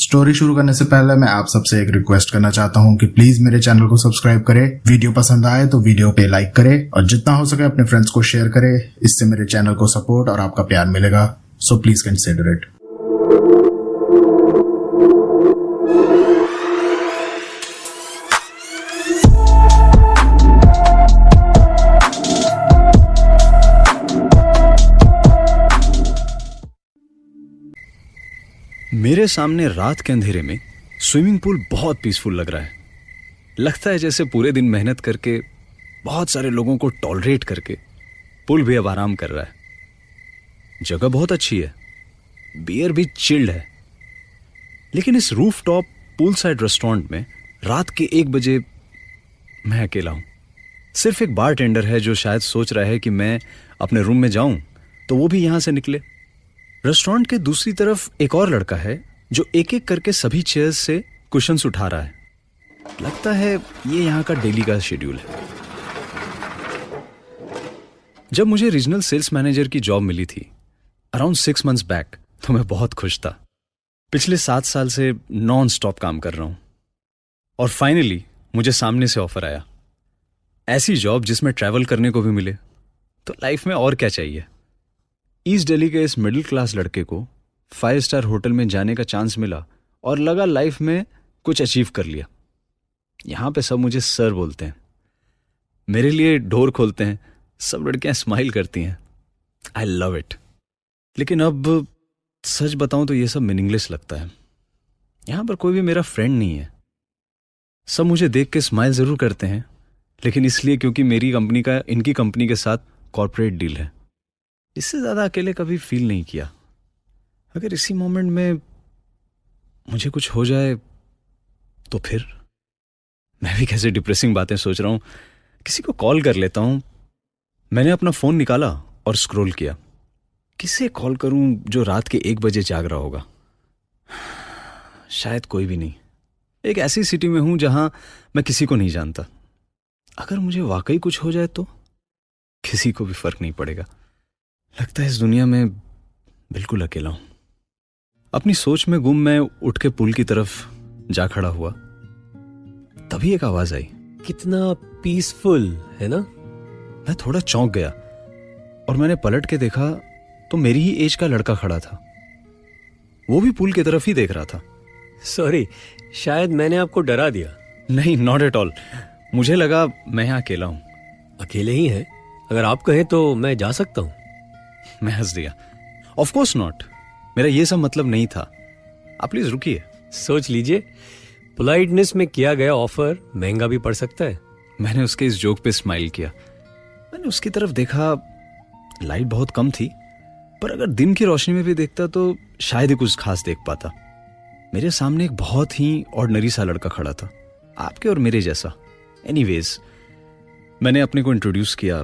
Story शुरू करने से पहले मैं आप सबसे एक रिक्वेस्ट करना चाहता हूँ कि प्लीज मेरे चैनल को सब्सक्राइब करें, वीडियो पसंद आए तो वीडियो पे लाइक करें और जितना हो सके अपने फ्रेंड्स को शेयर करें। इससे मेरे चैनल को सपोर्ट और आपका प्यार मिलेगा, सो प्लीज कंसिडर इट। मेरे सामने रात के अंधेरे में स्विमिंग पूल बहुत पीसफुल लग रहा है। लगता है जैसे पूरे दिन मेहनत करके बहुत सारे लोगों को टॉलरेट करके पूल भी अब आराम कर रहा है। जगह बहुत अच्छी है, बियर भी चिल्ड है। लेकिन इस roof top pool side restaurant में रात के 1 बजे मैं अकेला हूं। सिर्फ एक बार टेंडर है जो शायद सोच रहा है कि मैं अपने रूम में जाऊं तो वो भी यहां से निकले। रेस्टोरेंट के दूसरी तरफ एक और लड़का है जो एक एक करके सभी चेयर्स से कुशन्स उठा रहा है। लगता है ये यहाँ का डेली का शेड्यूल है। जब मुझे रीजनल सेल्स मैनेजर की जॉब मिली थी अराउंड 6 months बैक, तो मैं बहुत खुश था। पिछले 7 साल से नॉन स्टॉप काम कर रहा हूं और फाइनली मुझे सामने से ऑफर आया। ऐसी जॉब जिसमें ट्रैवल करने को भी मिले तो लाइफ में और क्या चाहिए। ईस्ट दिल्ली के इस मिडिल क्लास लड़के को 5 स्टार होटल में जाने का चांस मिला और लगा लाइफ में कुछ अचीव कर लिया। यहां पे सब मुझे सर बोलते हैं, मेरे लिए डोर खोलते हैं, सब लड़कियां स्माइल करती हैं। I love it. लेकिन अब सच बताऊं तो ये सब मीनिंगलेस लगता है। यहां पर कोई भी मेरा फ्रेंड नहीं है। सब मुझे देख के स्माइल जरूर करते हैं, लेकिन इसलिए क्योंकि मेरी कंपनी का इनकी कंपनी के साथ कॉर्पोरेट डील है। इससे ज्यादा अकेले कभी फील नहीं किया। अगर इसी मोमेंट में मुझे कुछ हो जाए तो फिर मैं भी कैसे डिप्रेसिंग बातें सोच रहा हूं। किसी को कॉल कर लेता हूं। मैंने अपना फोन निकाला और स्क्रॉल किया, किसे कॉल करूं जो रात के 1 बजे जाग रहा होगा। शायद कोई भी नहीं। एक ऐसी सिटी में हूं जहां मैं किसी को नहीं जानता। अगर मुझे वाकई कुछ हो जाए तो किसी को भी फर्क नहीं पड़ेगा। लगता है इस दुनिया में बिल्कुल अकेला हूं। अपनी सोच में गुम मैं उठ के पुल की तरफ जा खड़ा हुआ। तभी एक आवाज आई। कितना पीसफुल है ना। मैं थोड़ा चौंक गया और मैंने पलट के देखा तो मेरी ही एज का लड़का खड़ा था। वो भी पुल की तरफ ही देख रहा था। सॉरी, शायद मैंने आपको डरा दिया। नहीं, नॉट एट ऑल। मुझे लगा मैं यहाँ अकेला हूं। अकेले ही हैं? अगर आप कहें तो मैं जा सकता हूं। मैं हंस दिया। ऑफ कोर्स नॉट, मेरा ये सब मतलब नहीं था। आप प्लीज रुकिए। सोच लीजिए, पोलाइटनेस में किया गया ऑफर महंगा भी पड़ सकता है। मैंने उसके इस जोक पे स्माइल किया। मैंने उसकी तरफ देखा। लाइट बहुत कम थी, पर अगर दिन की रोशनी में भी देखता तो शायद ही कुछ खास देख पाता। मेरे सामने एक बहुत ही ऑर्डिनरी सा लड़का खड़ा था, आपके और मेरे जैसा। एनीवेज, मैंने अपने को इंट्रोड्यूस किया।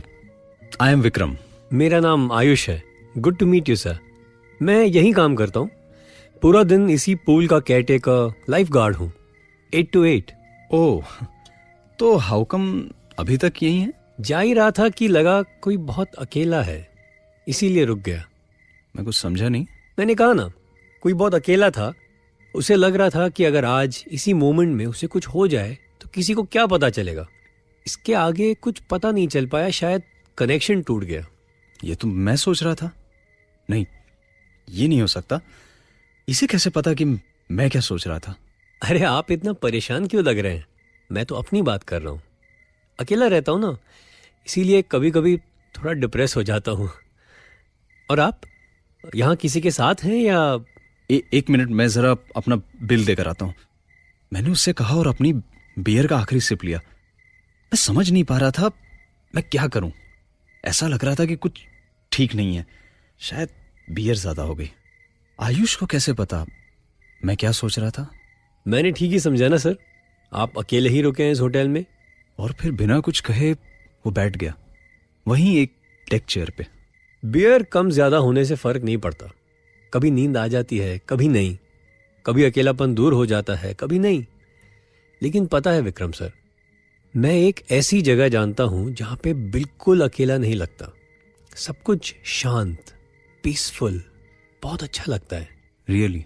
I am Vikram. मेरा नाम आयुष है। Good to meet you sir. मैं यहीं काम करता हूँ। पूरा दिन इसी पूल का केयरटेकर, लाइफ गार्ड हूँ। 8 to 8। ओह, तो हाउ कम अभी तक यही है? जा ही रहा था कि लगा कोई बहुत अकेला है, इसीलिए रुक गया। मैं कुछ समझा नहीं। मैंने कहा ना, कोई बहुत अकेला था। उसे लग रहा था कि अगर आज इसी मोमेंट में उसे कुछ हो जाए तो किसी को क्या पता चलेगा। इसके आगे कुछ पता नहीं चल पाया। शायद कनेक्शन टूट गया। ये तो मैं सोच रहा था। नहीं, ये नहीं हो सकता। इसे कैसे पता कि मैं क्या सोच रहा था? अरे आप इतना परेशान क्यों लग रहे हैं? मैं तो अपनी बात कर रहा हूँ। अकेला रहता हूँ ना, इसीलिए कभी कभी थोड़ा डिप्रेस हो जाता हूँ। और आप यहाँ किसी के साथ हैं या? एक मिनट, मैं जरा अपना बिल देकर आता हूँ। मैंने उससे कहा और अपनी बियर का आखिरी सिप लिया। मैं समझ नहीं पा रहा था मैं क्या करूं। ऐसा लग रहा था कि कुछ ठीक नहीं है। शायद बियर ज्यादा हो गई। आयुष को कैसे पता मैं क्या सोच रहा था? मैंने ठीक ही समझा ना सर। आप अकेले ही रुके हैं इस होटल में। और फिर बिना कुछ कहे वो बैठ गया, वहीं एक डेक चेयर पे। बियर कम ज्यादा होने से फर्क नहीं पड़ता। कभी नींद आ जाती है, कभी नहीं। कभी अकेलापन दूर हो जाता है, कभी नहीं। लेकिन पता है विक्रम सर, मैं एक ऐसी जगह जानता हूं जहां पे बिल्कुल अकेला नहीं लगता। सब कुछ शांत, पीसफुल, बहुत अच्छा लगता है। रियली?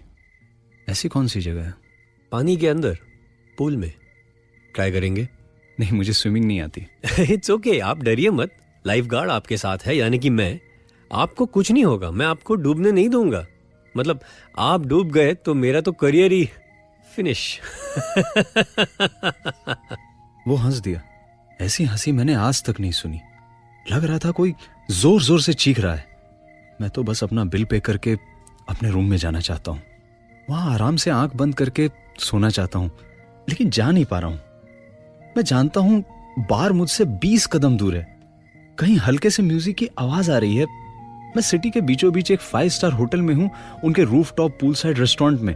ऐसी कौन सी जगह है? पानी के अंदर, पूल में। ट्राई करेंगे? नहीं, मुझे स्विमिंग नहीं आती। इट्स ओके, आप डरिए मत। लाइफ गार्ड आपके साथ है, यानी कि मैं। आपको कुछ नहीं होगा, मैं आपको डूबने नहीं दूंगा। मतलब आप डूब गए तो मेरा तो करियर ही फिनिश। वो हंस दिया। ऐसी हंसी मैंने आज तक नहीं सुनी। लग रहा था कोई जोर जोर से चीख रहा है। मैं तो बस अपना बिल पे करके अपने रूम में जाना चाहता हूँ, वहां आराम से आंख बंद करके सोना चाहता हूँ, लेकिन जा नहीं पा रहा हूं। मैं जानता हूं बार मुझसे 20 कदम दूर है। कहीं हल्के से म्यूजिक की आवाज आ रही है। मैं सिटी के बीचों बीच एक 5 स्टार होटल में हूं, उनके रूफटॉप पूल साइड रेस्टोरेंट में,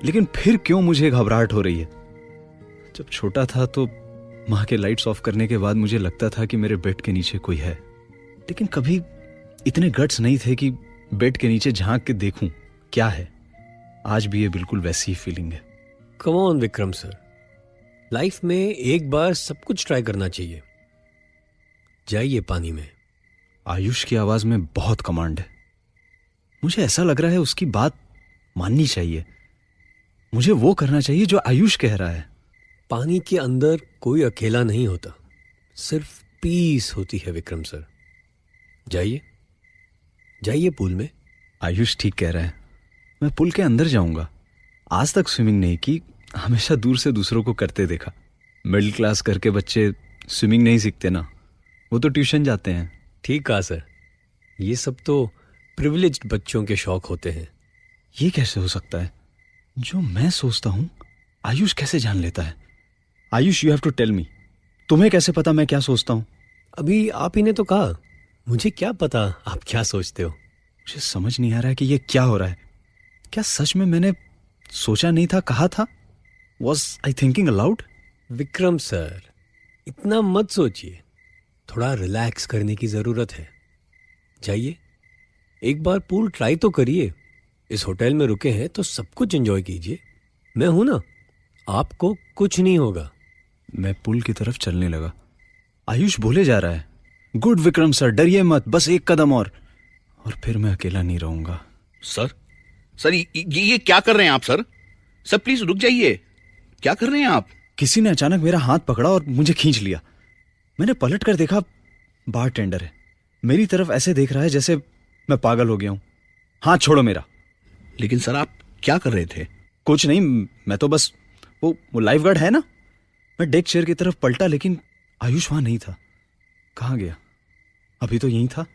लेकिन फिर क्यों मुझे घबराहट हो रही है। जब छोटा था तो मां के लाइट्स ऑफ करने के बाद मुझे लगता था कि मेरे बेड के नीचे कोई है, लेकिन कभी इतने गट्स नहीं थे कि बेड के नीचे झांक के देखूं क्या है। आज भी ये बिल्कुल वैसी ही फीलिंग है। Come on Vikram sir, life में एक बार सब कुछ ट्राई करना चाहिए। जाइए पानी में। आयुष की आवाज में बहुत कमांड है। मुझे ऐसा लग रहा है उसकी बात माननी चाहिए। मुझे वो करना चाहिए जो आयुष कह रहा है। पानी के अंदर कोई अकेला नहीं होता, सिर्फ पीस होती है विक्रम सर। जाइए, जाइए पूल में। आयुष ठीक कह रहा है। मैं पुल के अंदर जाऊंगा। आज तक स्विमिंग नहीं की, हमेशा दूर से दूसरों को करते देखा। मिडिल क्लास करके बच्चे स्विमिंग नहीं सीखते ना, वो तो ट्यूशन जाते हैं। ठीक कहा सर, ये सब तो प्रिविलेज्ड बच्चों के शौक होते हैं। ये कैसे हो सकता है? जो मैं सोचता हूं आयुष कैसे जान लेता है? Ayush, you have to tell me, तुम्हें कैसे पता मैं क्या सोचता हूं? अभी आप ही ने तो कहा, मुझे क्या पता आप क्या सोचते हो। मुझे समझ नहीं आ रहा है कि ये क्या हो रहा है। क्या सच में मैंने सोचा नहीं था, कहा था? Was I thinking allowed? Vikram sir, इतना मत सोचिए, थोड़ा रिलैक्स करने की जरूरत है। जाइए, एक बार पूल ट्राई तो करिए। इस होटल में रुके हैं तो सब कुछ एंजॉय कीजिए। मैं हूं ना, आपको कुछ नहीं होगा। मैं पुल की तरफ चलने लगा। आयुष बोले जा रहा है, गुड विक्रम सर, डरिए मत, बस एक कदम और फिर मैं अकेला नहीं रहूंगा। सर ये क्या कर रहे हैं आप सर? सर प्लीज रुक जाइए, क्या कर रहे हैं आप? किसी ने अचानक मेरा हाथ पकड़ा और मुझे खींच लिया। मैंने पलट कर देखा, बार टेंडर है, मेरी तरफ ऐसे देख रहा है जैसे मैं पागल हो गया हूं। हाथ छोड़ो मेरा। लेकिन सर आप क्या कर रहे थे? कुछ नहीं, मैं तो बस वो लाइफ गार्ड है ना। मैं डेक चेयर की तरफ पलटा, लेकिन आयुष वहां नहीं था। कहां गया? अभी तो यहीं था।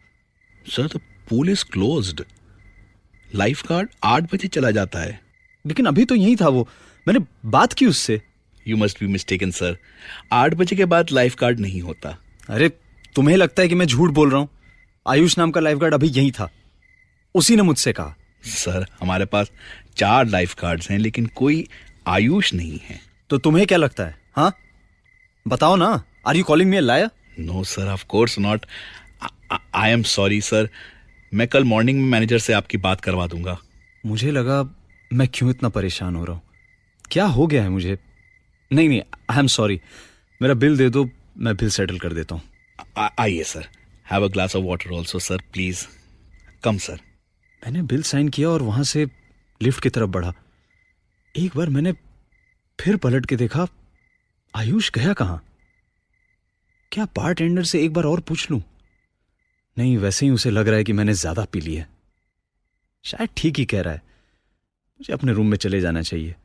Sir the pool is closed. Life guard 8 बजे चला जाता है। लेकिन अभी तो यहीं था वो, मैंने बात की उससे। You must be mistaken sir, 8 बजे के बाद लाइफ गार्ड नहीं होता। अरे तुम्हें लगता है कि मैं झूठ बोल रहा हूं? आयुष नाम का लाइफ गार्ड अभी यहीं था, उसी ने मुझसे कहा। सर हमारे पास 4 लाइफ गार्ड्स हैं, लेकिन कोई आयुष नहीं है। तो तुम्हें क्या लगता है? हाँ बताओ ना, are you calling me a liar? No sir, of course not. I am sorry sir, मैं कल मॉर्निंग में मैनेजर से आपकी बात करवा दूंगा। मुझे लगा मैं क्यों इतना परेशान हो रहा हूं, क्या हो गया है मुझे। नहीं, आई एम सॉरी, मेरा बिल दे दो, मैं बिल सेटल कर देता हूं। आइए sir, have a glass of water also sir, please come sir. मैंने बिल साइन किया और वहां से लिफ्ट की तरफ बढ़ा। एक बार मैंने फिर पलट के देखा, आयुष गया कहां? क्या बार टेंडर से एक बार और पूछ लूं? नहीं, वैसे ही उसे लग रहा है कि मैंने ज्यादा पी ली है। शायद ठीक ही कह रहा है, मुझे अपने रूम में चले जाना चाहिए।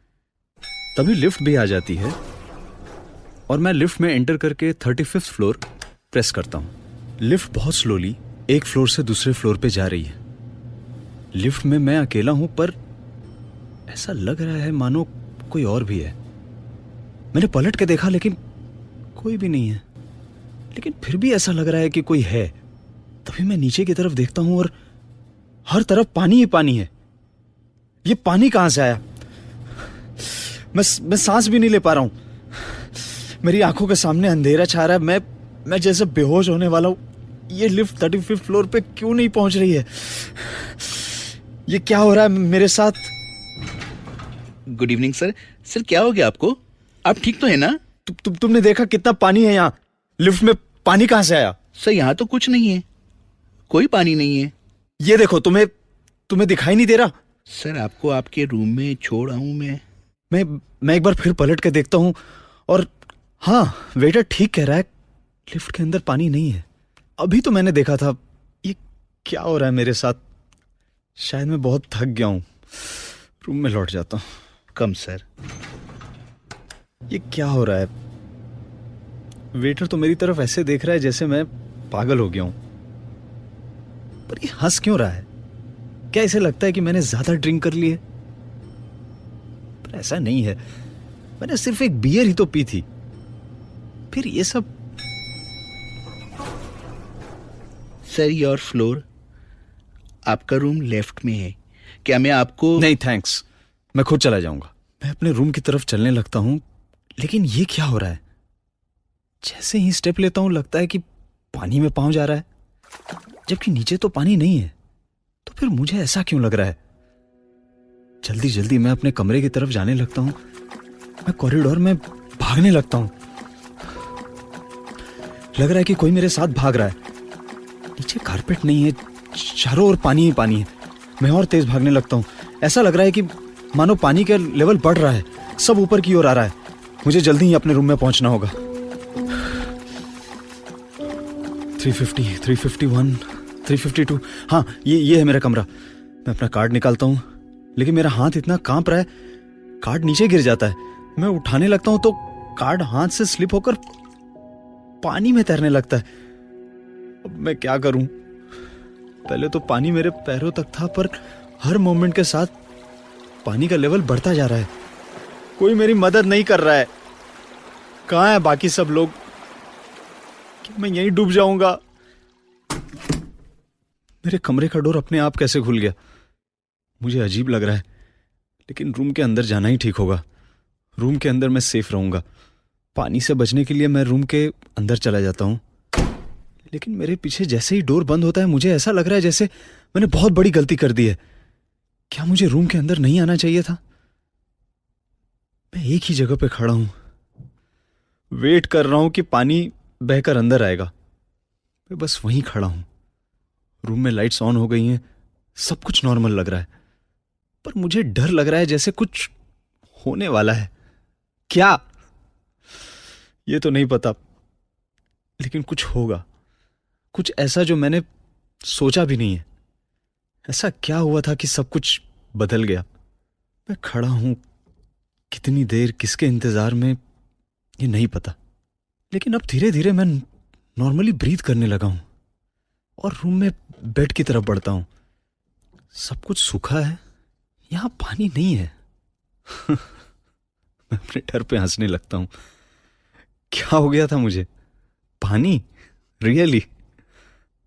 तभी लिफ्ट भी आ जाती है और मैं लिफ्ट में एंटर करके 35th फ्लोर प्रेस करता हूं। लिफ्ट बहुत स्लोली एक फ्लोर से दूसरे फ्लोर पे जा रही है। लिफ्ट में मैं अकेला हूं, पर ऐसा लग रहा है मानो कोई और भी है। मैंने पलट के देखा, लेकिन कोई भी नहीं है। लेकिन फिर भी ऐसा लग रहा है कि कोई है। तभी मैं नीचे की तरफ देखता हूं और हर तरफ पानी ही पानी है। ये पानी कहां से आया? मैं सांस भी नहीं ले पा रहा हूं। मेरी आंखों के सामने अंधेरा छा रहा है। मैं जैसे बेहोश होने वाला हूं। ये लिफ्ट 35th फ्लोर पे क्यों नहीं पहुंच रही है? ये क्या हो रहा है मेरे साथ? Good evening sir. सर क्या हो गया आपको? आप ठीक तो है ना? तुमने देखा कितना पानी है यहाँ? लिफ्ट में पानी कहां से आया? सर यहाँ तो कुछ नहीं है, कोई पानी नहीं है। ये देखो, तुम्हें दिखाई नहीं दे रहा? सर आपको आपके रूम में छोड़ आऊं मैं? मैं एक बार फिर पलट के देखता हूँ और हाँ, वेटर ठीक कह रहा है, लिफ्ट के अंदर पानी नहीं है। अभी तो मैंने देखा था। ये क्या हो रहा है मेरे साथ? शायद मैं बहुत थक गया हूँ। रूम में लौट जाता हूँ। कम सर। ये क्या हो रहा है? वेटर तो मेरी तरफ ऐसे देख रहा है जैसे मैं पागल हो गया हूं। पर ये हंस क्यों रहा है? क्या इसे लगता है कि मैंने ज्यादा ड्रिंक कर ली है? पर ऐसा नहीं है, मैंने सिर्फ एक बियर ही तो पी थी। फिर ये सब। सर योर फ्लोर, आपका रूम लेफ्ट में है। क्या मैं आपको? नहीं थैंक्स, मैं खुद चला जाऊंगा। मैं अपने रूम की तरफ चलने लगता हूं, लेकिन ये क्या हो रहा है? जैसे ही स्टेप लेता हूं लगता है कि पानी में पांव जा रहा है, जबकि नीचे तो पानी नहीं है। तो फिर मुझे ऐसा क्यों लग रहा है? जल्दी जल्दी मैं अपने कमरे की तरफ जाने लगता हूं। मैं कॉरिडोर में भागने लगता हूं। लग रहा है कि कोई मेरे साथ भाग रहा है। नीचे कारपेट नहीं है, चारों ओर पानी ही पानी है। मैं और तेज भागने लगता हूं। ऐसा लग रहा है कि मानो पानी का लेवल बढ़ रहा है, सब ऊपर की ओर आ रहा है। मुझे जल्दी ही अपने रूम में पहुंचना होगा। 350, 351, 352। हाँ, ये है मेरा कमरा। मैं अपना कार्ड निकालता हूँ, लेकिन मेरा हाथ इतना कांप रहा है, कार्ड नीचे गिर जाता है। मैं उठाने लगता हूँ तो कार्ड हाथ से स्लिप होकर पानी में तैरने लगता है। अब मैं क्या करूं? पहले तो पानी मेरे पैरों तक था, पर हर मोमेंट के साथ पानी का लेवल बढ़ता जा रहा है। कोई मेरी मदद नहीं कर रहा है। कहाँ है बाकी सब लोग? कि मैं यहीं डूब जाऊंगा। मेरे कमरे का डोर अपने आप कैसे खुल गया? मुझे अजीब लग रहा है, लेकिन रूम के अंदर जाना ही ठीक होगा। रूम के अंदर मैं सेफ रहूंगा। पानी से बचने के लिए मैं रूम के अंदर चला जाता हूं, लेकिन मेरे पीछे जैसे ही डोर बंद होता है मुझे ऐसा लग रहा है जैसे मैंने बहुत बड़ी गलती कर दी है। क्या मुझे रूम के अंदर नहीं आना चाहिए था? मैं एक ही जगह पे खड़ा हूं, वेट कर रहा हूं कि पानी बहकर अंदर आएगा। मैं बस वहीं खड़ा हूं। रूम में लाइट्स ऑन हो गई हैं, सब कुछ नॉर्मल लग रहा है, पर मुझे डर लग रहा है जैसे कुछ होने वाला है। क्या? ये तो नहीं पता, लेकिन कुछ होगा, कुछ ऐसा जो मैंने सोचा भी नहीं है। ऐसा क्या हुआ था कि सब कुछ बदल गया? मैं खड़ा हूं, कितनी देर, किसके इंतजार में, ये नहीं पता। लेकिन अब धीरे धीरे मैं नॉर्मली ब्रीथ करने लगा हूं और रूम में बेड की तरफ बढ़ता हूं। सब कुछ सूखा है, यहां पानी नहीं है। मैं अपने डर पे हंसने लगता हूं। क्या हो गया था मुझे? पानी? रियली?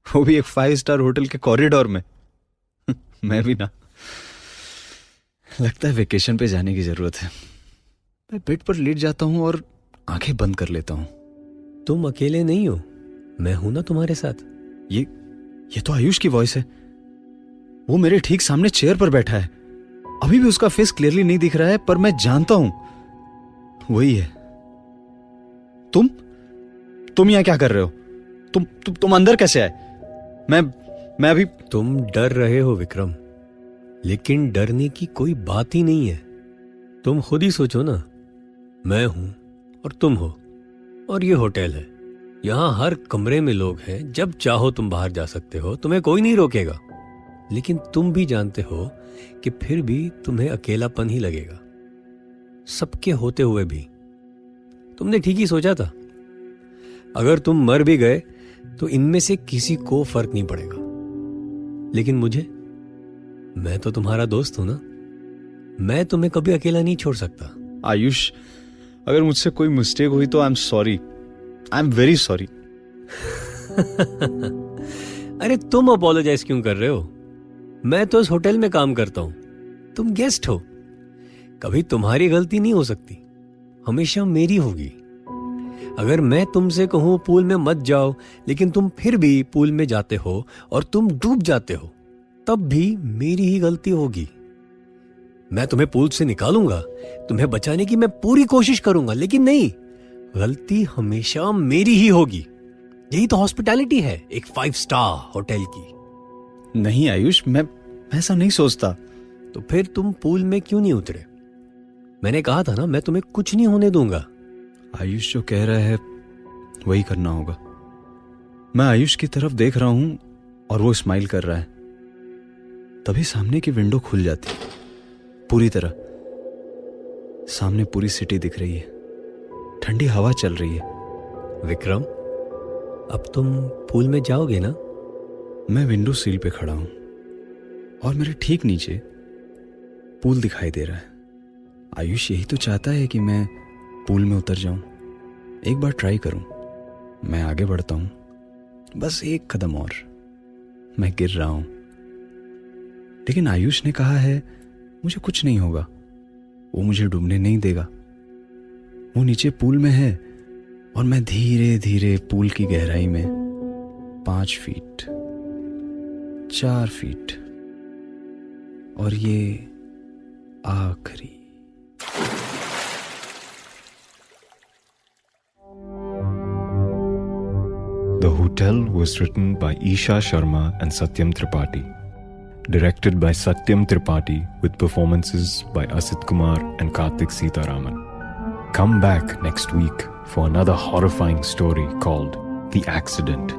वो भी एक 5 स्टार होटल के कॉरिडोर में? मैं भी ना। लगता है वेकेशन पे जाने की जरूरत है। मैं बेड पर लेट जाता हूं और आंखें बंद कर लेता हूं। तुम अकेले नहीं हो, मैं हूं ना तुम्हारे साथ। ये तो आयुष की वॉइस है। वो मेरे ठीक सामने चेयर पर बैठा है। अभी भी उसका फेस क्लियरली नहीं दिख रहा है, पर मैं जानता हूं वही है। तुम यहां क्या कर रहे हो? तुम अंदर कैसे आए? मैं अभी। तुम डर रहे हो विक्रम, लेकिन डरने की कोई बात ही नहीं है। तुम खुद ही सोचो ना, मैं हूं और तुम हो, और ये होटल है। यहां हर कमरे में लोग हैं। जब चाहो तुम बाहर जा सकते हो, तुम्हें कोई नहीं रोकेगा। लेकिन तुम भी जानते हो कि फिर भी तुम्हें अकेलापन ही लगेगा, सबके होते हुए भी। तुमने ठीक ही सोचा था। अगर तुम मर भी गए तो इनमें से किसी को फर्क नहीं पड़ेगा। लेकिन मुझे, मैं तो तुम्हारा दोस्त हूं ना। मैं तुम्हें कभी अकेला नहीं छोड़ सकता। आयुष, अगर मुझसे कोई मिस्टेक हुई तो आई am sorry. I am very sorry. अरे तुम अपोलोजाइज क्यों कर रहे हो? मैं तो इस होटल में काम करता हूं, तुम गेस्ट हो। कभी तुम्हारी गलती नहीं हो सकती, हमेशा मेरी होगी। अगर मैं तुमसे कहूं पूल में मत जाओ, लेकिन तुम फिर भी पूल में जाते हो और तुम डूब जाते हो, तब भी मेरी ही गलती होगी। मैं तुम्हें पूल से निकालूंगा, तुम्हें बचाने की मैं पूरी कोशिश करूंगा, लेकिन नहीं, गलती हमेशा मेरी ही होगी। यही तो हॉस्पिटैलिटी है एक 5 स्टार होटल की। नहीं आयुष, मैं ऐसा नहीं सोचता। तो फिर तुम पूल में क्यों नहीं उतरे? मैंने कहा था ना, मैं तुम्हें कुछ नहीं होने दूंगा। आयुष जो कह रहा है वही करना होगा। मैं आयुष की तरफ देख रहा हूं और वो स्माइल कर रहा है। तभी सामने की विंडो खुल जाती है पूरी तरह। सामने पूरी सिटी दिख रही है, ठंडी हवा चल रही है। विक्रम, अब तुम पूल में जाओगे ना? मैं विंडो सील पे खड़ा हूं और मेरे ठीक नीचे पूल दिखाई दे रहा है। आयुष यही तो चाहता है कि मैं पूल में उतर जाऊं, एक बार ट्राई करूं। मैं आगे बढ़ता हूं, बस एक कदम और, मैं गिर रहा हूं। लेकिन आयुष ने कहा है मुझे कुछ नहीं होगा, वो मुझे डूबने नहीं देगा। वो नीचे पूल में है और मैं धीरे धीरे पूल की गहराई में 5 फीट, 4 फीट और ये आखिरी। The Hotel was written by Isha Sharma and Satyam Tripathi. Directed by Satyam Tripathi with performances by Asit Kumar and Karthik Sitaraman. Come back next week for another horrifying story called The Accident.